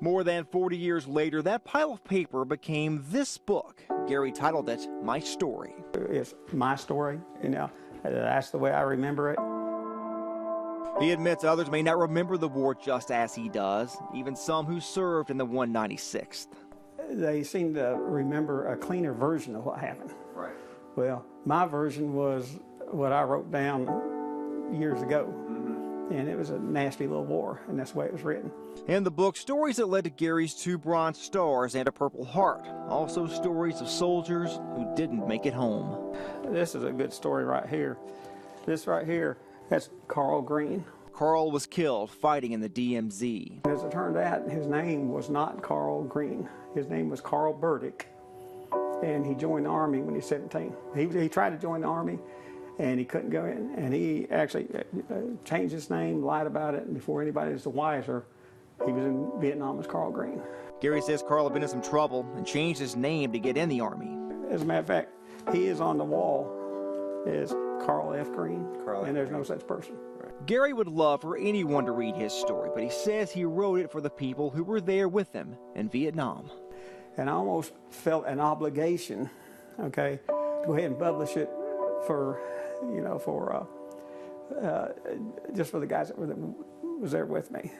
More than 40 years later, that pile of paper became this book. Gary titled it, My Story. It's my story, you know, that's the way I remember it. He admits others may not remember the war just as he does, even some who served in the 196th. They seem to remember a cleaner version of what happened. Right. Well, my version was what I wrote down years ago. And it was a nasty little war, and that's the way it was written. In the book, stories that led to Gary's 2 Bronze Stars and a Purple Heart. Also stories of soldiers who didn't make it home. This is a good story right here. This right here, that's Carl Green. Carl was killed fighting in the DMZ. As it turned out, his name was not Carl Green. His name was Carl Burdick, and he joined the Army when he was 17. He tried to join the Army, and he couldn't go in, and he actually changed his name, lied about it, and before anybody was the wiser, he was in Vietnam as Carl Green. Gary says Carl had been in some trouble and changed his name to get in the Army. As a matter of fact, he is on the wall as Carl F. Green, and there's no such person. Gary would love for anyone to read his story, but he says he wrote it for the people who were there with him in Vietnam. And I almost felt an obligation, okay, to go ahead and publish it for, you know, just for the guys that was there with me.